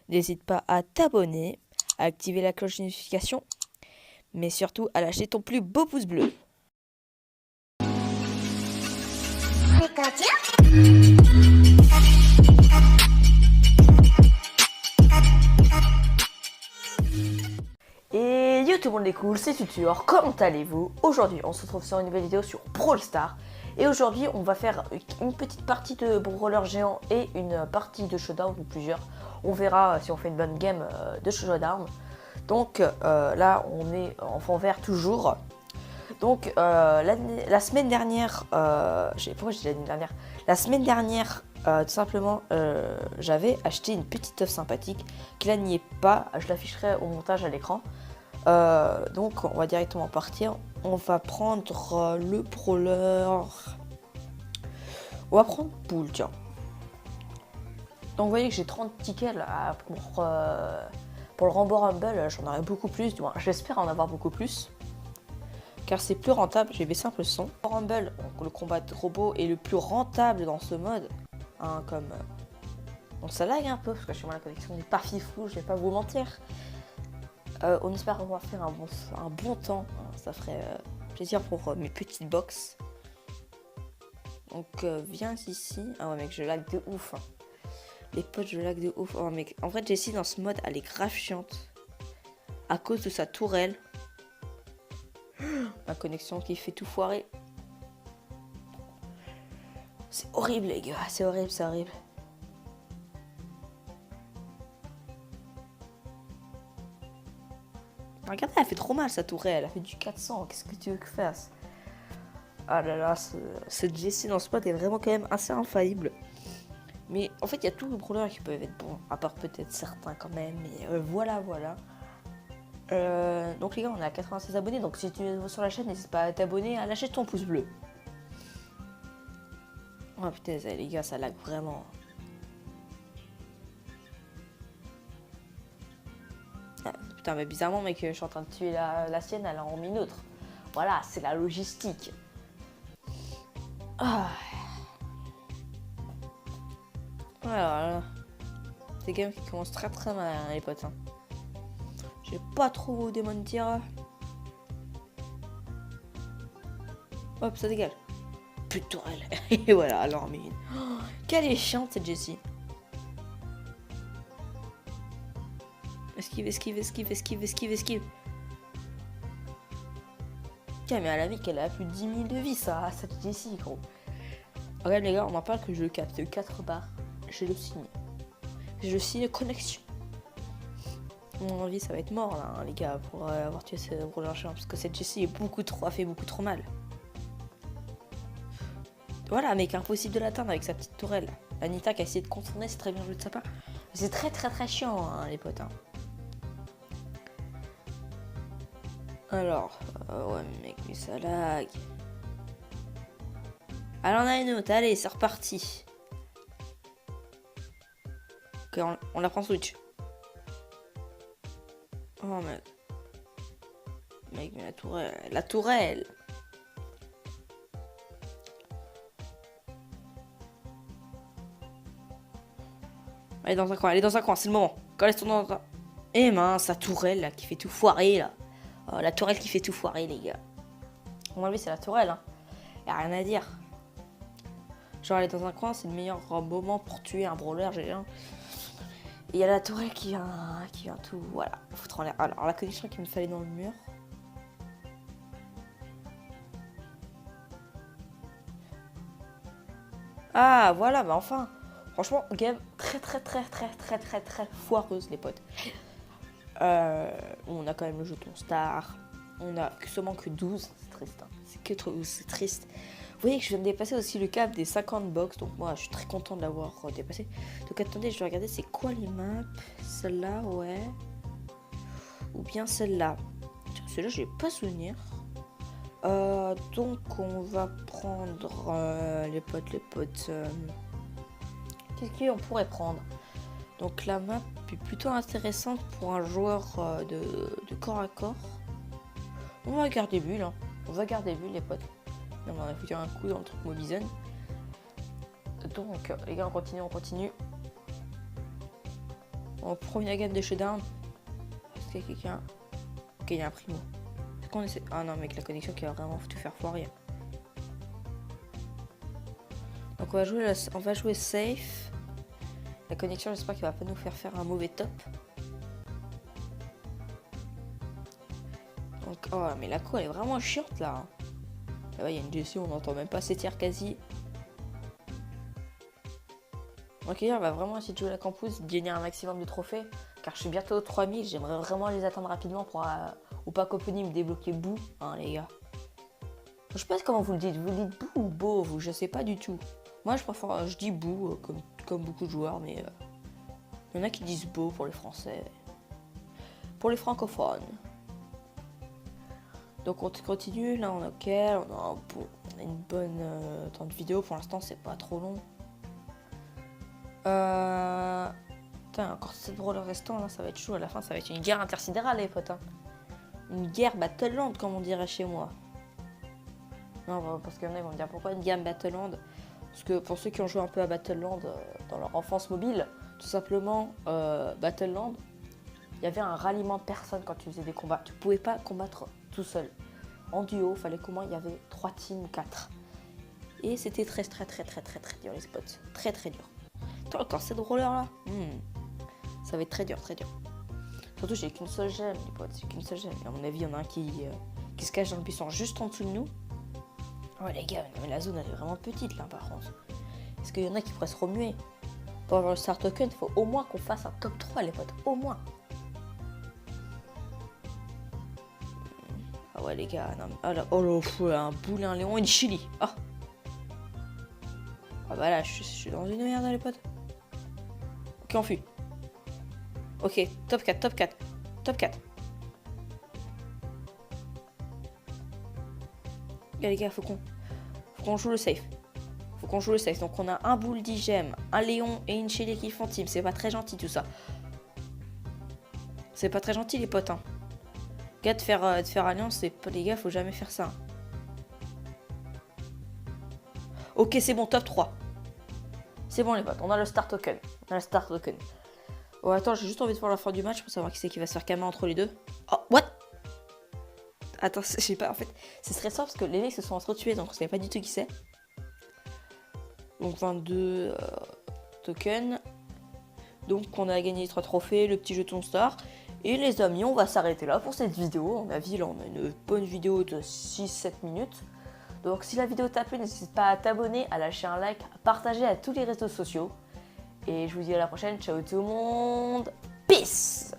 N'hésite pas à t'abonner, à activer la cloche de notification, mais surtout à lâcher ton plus beau pouce bleu. Et yo tout le monde les cool, c'est Tutur, comment allez-vous? Aujourd'hui on se retrouve sur une nouvelle vidéo sur Brawl Stars. Et aujourd'hui on va faire une petite partie de brawler géant et une partie de showdown ou plusieurs. On verra si on fait une bonne game de showdown. Donc là on est en fond vert toujours. Donc la semaine dernière, pourquoi j'ai dit l'année dernière? La semaine dernière, tout simplement, j'avais acheté une petite œuvre sympathique qui là n'y est pas. Je l'afficherai au montage à l'écran. Donc on va directement partir. On va prendre le brawler. On va prendre Poule, tiens. Donc vous voyez que j'ai 30 tickets là, pour le Rambo Rumble. J'en aurai beaucoup plus, du moins j'espère en avoir beaucoup plus. Car c'est plus rentable, j'ai baissé un peu le son. Rumble, donc le combat de robot est le plus rentable dans ce mode. Hein, donc ça lag un peu, parce que chez moi la connexion n'est pas fifou, je vais pas vous mentir. On espère pouvoir faire un bon temps, hein, ça ferait plaisir pour mes petites box. Donc viens ici. Ah ouais mec, je lag de ouf. Hein. Les potes, je lag de ouf. Oh mec, en fait Jessie dans ce mode, elle est grave chiante. À cause de sa tourelle. Ma connexion qui fait tout foirer. C'est horrible les gars, c'est horrible, c'est horrible. Regardez, elle fait trop mal sa tourelle, elle fait du 400, qu'est-ce que tu veux que je fasse? Ah là là, cette Jessie dans ce spot est vraiment quand même assez infaillible. Mais en fait, il y a tous les brawlers qui peuvent être bons, à part peut-être certains quand même, mais voilà. Donc les gars, on est à 86 abonnés, donc si tu es nouveau sur la chaîne, n'hésite pas à t'abonner, à lâcher ton pouce bleu. Oh putain, les gars, ça lag vraiment. Ah, putain, mais bizarrement, mec, je suis en train de tuer la sienne, elle en met une autre. Voilà, c'est la logistique. Ah. Voilà. C'est game qui commence très mal, hein, les potes. Hein. J'ai pas trop vous démentir. Hop, ça dégage. Plus de tourelle. Et voilà, alors mais... Oh, quelle est chiante cette Jessie. Esquive. Tiens, mais à la vie qu'elle a plus de 10 000 de vie, ça, cette Jessie, gros. Regarde les gars, on m'en parle que je le capte 4 barres. J'ai le signe. J'ai le signe connexion. Mon envie, ça va être mort là, hein, les gars, pour avoir tué ce brawler géant. Parce que cette Jessie est a fait beaucoup trop mal. Voilà, mec, impossible de l'atteindre avec sa petite tourelle. Anita qui a essayé de contourner, c'est très bien joué de sa part. C'est très chiant, hein, les potes. Hein. Alors, ouais, mec, mais ça lag. Alors, on a une autre, allez, c'est reparti. Ok, on la prend switch. Oh, mec. Mec, mais la tourelle. Elle est dans un coin, c'est le moment. Quand elle se tourne dans un... Eh mince, la tourelle là, qui fait tout foirer là. Oh, la tourelle qui fait tout foirer les gars. Moi lui c'est la tourelle hein. Y'a rien à dire. Genre elle est dans un coin, c'est le meilleur moment pour tuer un brawler géant. Et il y a la tourelle qui vient tout, voilà, foutre en l'air. Alors la connexion qu'il me fallait dans le mur. Ah voilà, bah enfin. Franchement, game très foireuse les potes. On a quand même le jeton star. On a seulement que 12. C'est triste. Hein. C'est triste. Vous voyez que je viens de dépasser aussi le cap des 50 box. Donc moi, je suis très content de l'avoir dépassé. Donc attendez, je vais regarder c'est quoi les maps. Celle-là, ouais. Ou bien celle-là. Tiens, celle-là, je n'ai pas souvenir. Donc on va prendre les potes. Qu'est-ce qu'on pourrait prendre? Donc la map est plutôt intéressante pour un joueur de corps à corps. On va garder bulle, hein. On va garder bulle les potes. On va foutre un coup dans le truc Mobizone. Donc les gars on continue. On prend une gamme de showdown. Est-ce qu'il y a quelqu'un? Ok, il y a un primo. Est-ce qu'on essaie? Ah non, mec, la connexion qui va vraiment tout faire foirer. Donc on va jouer safe. La connexion, j'espère qu'elle va pas nous faire un mauvais top. Donc, oh, mais la co, elle est vraiment chiante là. Là-bas, il y a une Jessie, on n'entend même pas ses tirs quasi. Ok, on va vraiment essayer de jouer la campus, de gagner un maximum de trophées. Car je suis bientôt aux 3000, j'aimerais vraiment les atteindre rapidement pour ou pas qu'Opony me débloquer Boo, hein, les gars. Je sais pas comment vous le dites Boo ou Beau, vous, je sais pas du tout. Moi, je dis Boo, comme beaucoup de joueurs, mais il y en a qui disent Beau pour les Français. Pour les francophones. Donc on continue, là on est ok, on a une bonne temps de vidéo, pour l'instant c'est pas trop long. Putain, encore 7 brawlers restants, là ça va être chaud, à la fin ça va être une guerre intersidérale les potes. Hein. Une guerre Battleland comme on dirait chez moi. Non, parce qu'il y en a qui vont me dire pourquoi une guerre Battleland. Parce que pour ceux qui ont joué un peu à Battleland dans leur enfance mobile, tout simplement Battleland, il y avait un ralliement de personnes quand tu faisais des combats. Tu pouvais pas combattre tout seul. En duo, il fallait comment il y avait 3 teams, 4. Et c'était très dur les spots. Très dur. Attends, encore cette roller là. Ça va être très dur. Surtout j'ai qu'une seule gemme, les potes, j'ai qu'une seule gemme. Et à mon avis, il y en a un qui se cache dans le buisson juste en dessous de nous. Ouais les gars, mais la zone elle est vraiment petite là par contre. Est-ce qu'il y en a qui pourraient se remuer? Pour avoir le Star Token, il faut au moins qu'on fasse un top 3 les potes, au moins. Ah ouais les gars, non, oh là, un boule, un Léon et une Chili. Ah bah là, je suis dans une merde les potes. Ok, on fuit. Ok, top 4. Les gars, faut qu'on joue le safe. Donc on a un boule 10 gemmes, un Léon et une Chili qui font team. C'est pas très gentil tout ça. C'est pas très gentil les potes. Hein. Gars, de faire alliance, les gars, faut jamais faire ça. Ok, c'est bon, top 3. C'est bon les potes, on a le Star Token. Oh attends, j'ai juste envie de voir la fin du match pour savoir qui c'est qui va se faire camé entre les deux. Oh, what? Attends, je sais pas, en fait, c'est stressant parce que les mecs se sont entretués, donc on savait pas du tout qui c'est. Donc 22 tokens. Donc on a gagné les 3 trophées, le petit jeton star. Et les amis, on va s'arrêter là pour cette vidéo. À mon avis, là on a une bonne vidéo de 6-7 minutes. Donc si la vidéo t'a plu, n'hésite pas à t'abonner, à lâcher un like, à partager à tous les réseaux sociaux. Et je vous dis à la prochaine, ciao tout le monde, peace!